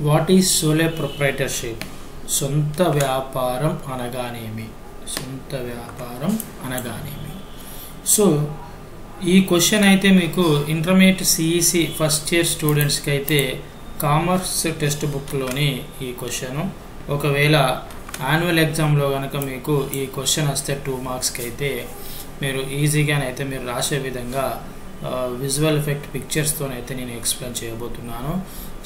What is solo proprietorship? సొంత వ్యాపారం అనగానేమి? సొంత వ్యాపారం అనగానేమి? సో ఈ క్వశ్చన్ అయితే మీకు ఇంటర్మీడియట్ సిఈసి ఫస్ట్ ఇయర్ స్టూడెంట్స్కి అయితే కామర్స్ టెక్స్ట్ బుక్లోని ఈ క్వశ్చన్, ఒకవేళ యాన్యువల్ ఎగ్జామ్లో కనుక మీకు ఈ క్వశ్చన్ వస్తే 2 మార్క్స్కి అయితే మీరు ఈజీగానైతే మీరు రాసే విధంగా విజువల్ ఎఫెక్ట్ పిక్చర్స్తోనైతే నేను ఎక్స్ప్లెయిన్ చేయబోతున్నాను.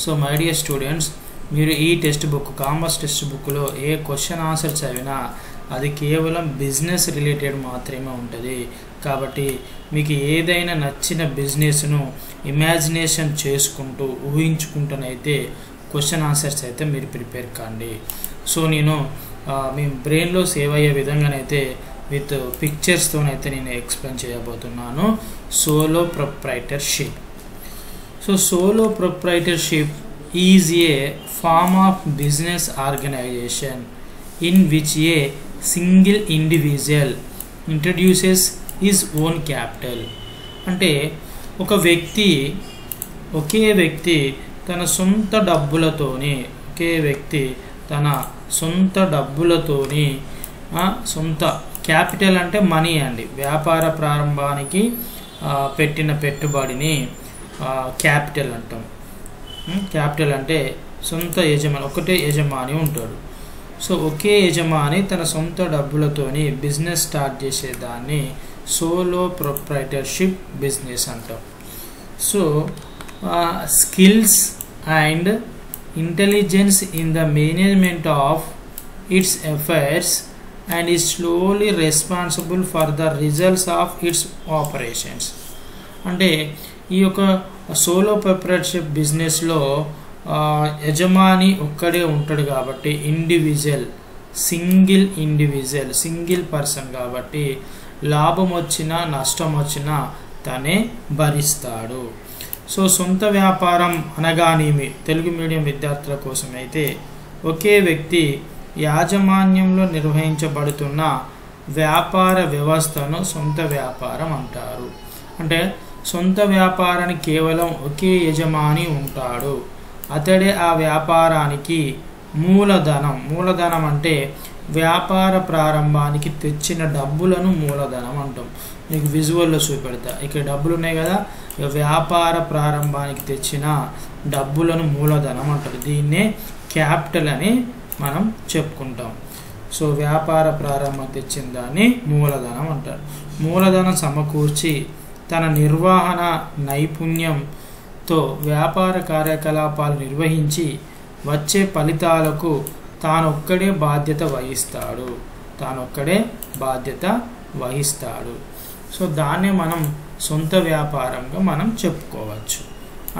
సో మై డియర్ స్టూడెంట్స్, మీరు ఈ టెక్స్ట్ బుక్ కామర్స్ టెక్స్ట్ బుక్లో ఏ క్వశ్చన్ ఆన్సర్ చదివినా అది కేవలం బిజినెస్ రిలేటెడ్ మాత్రమే ఉంటుంది. కాబట్టి మీకు ఏదైనా నచ్చిన బిజినెస్ను ఇమాజినేషన్ చేసుకుంటూ ఊహించుకుంటూనైతే క్వశ్చన్ ఆన్సర్స్ అయితే మీరు ప్రిపేర్ కాండి. సో నేను మీ బ్రెయిన్లో సేవ్ అయ్యే విధంగానైతే విత్ పిక్చర్స్తోనైతే నేను ఎక్స్ప్లెయిన్ చేయబోతున్నాను. Solo proprietorship. So solo proprietorship is a form of business organisation in which a single individual introduces his own capital. అంటే ఒకే వ్యక్తి తన సొంత డబ్బులతోని సొంత క్యాపిటల్ అంటే మనీ అండి, వ్యాపార ప్రారంభానికి పెట్టిన పెట్టుబడిని క్యాపిటల్ అంటాం. క్యాపిటల్ అంటే సొంత యజమాని, ఒకటే యజమాని ఉంటాడు. సో ఒకే యజమాని తన సొంత డబ్బులతోని బిజినెస్ స్టార్ట్ చేసేదాన్ని సోలో ప్రొప్రైటర్షిప్ బిజినెస్ అంటాం. So skills and intelligence in the management of it's affairs and is slowly responsible for the results of its operations. అంటే ఈ యొక్క సోలో ప్రొప్రైటర్షిప్ బిజినెస్లో యజమాని ఒక్కడే ఉంటాడు కాబట్టి సింగిల్ పర్సన్ కాబట్టి లాభం వచ్చినా నష్టం వచ్చినా తనే భరిస్తాడు. సో సొంత వ్యాపారం అనగానేమి తెలుగు మీడియం విద్యార్థుల కోసం అయితే ఒకే వ్యక్తి యాజమాన్యంలో నిర్వహించబడుతున్న వ్యాపార వ్యవస్థను సొంత వ్యాపారం అంటారు. అంటే సొంత వ్యాపారానికి కేవలం ఒకే యజమాని ఉంటాడు, అతడే ఆ వ్యాపారానికి మూలధనం అంటే వ్యాపార ప్రారంభానికి తెచ్చిన డబ్బులను మూలధనం అంటాం. మీకు విజువల్లో చూపెడతా, ఇక్కడ డబ్బులు ఉన్నాయి కదా, వ్యాపార ప్రారంభానికి తెచ్చిన డబ్బులను మూలధనం అంటారు. దీన్నే క్యాపిటల్ అని మనం చెప్పుకుంటాం. సో వ్యాపార ప్రారంభం తెచ్చిన దాన్ని మూలధనం అంటారు. మూలధనం సమకూర్చి తన నిర్వహణ నైపుణ్యంతో వ్యాపార కార్యకలాపాలు నిర్వహించి వచ్చే ఫలితాలకు తానొక్కడే బాధ్యత వహిస్తాడు. సో దాన్నే మనం సొంత వ్యాపారంగా మనం చెప్పుకోవచ్చు.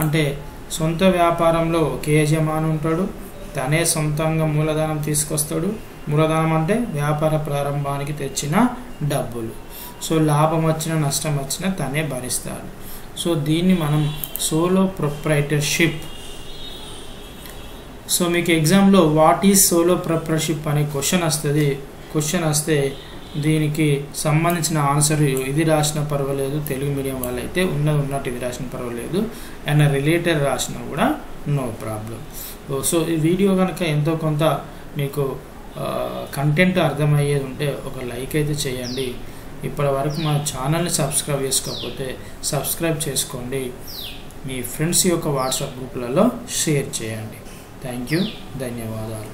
అంటే సొంత వ్యాపారంలో ఒకే యజమాని ఉంటాడు, తనే సొంతంగా మూలధనం తీసుకొస్తాడు. మూలధనం అంటే వ్యాపార ప్రారంభానికి తెచ్చిన డబ్బులు. సో లాభం వచ్చినా నష్టం వచ్చినా తనే భరిస్తాడు. సో దీన్ని మనం సోలో ప్రొప్రైటర్షిప్. సో మీకు ఎగ్జామ్లో వాట్ ఈజ్ సోలో ప్రొప్రైటర్షిప్ అనే క్వశ్చన్ వస్తే దీనికి సంబంధించిన ఆన్సర్ ఇది రాసినా పర్వాలేదు, తెలుగు మీడియం వాళ్ళు అయితే ఉన్నట్టు ఇది రాసినా పర్వాలేదు, అండ్ రిలేటెడ్ రాసినా కూడా నో ప్రాబ్లం. సో ఈ వీడియో కనుక ఎంతో కొంత మీకు కంటెంట్ అర్థమయ్యేది ఉంటే ఒక లైక్ అయితే చేయండి. ఇప్పటి వరకు మా ఛానల్ని సబ్స్క్రైబ్ చేసుకోకపోతే సబ్స్క్రైబ్ చేసుకోండి. మీ ఫ్రెండ్స్ యొక్క వాట్సాప్ గ్రూపులలో షేర్ చేయండి. థ్యాంక్ యూ, ధన్యవాదాలు.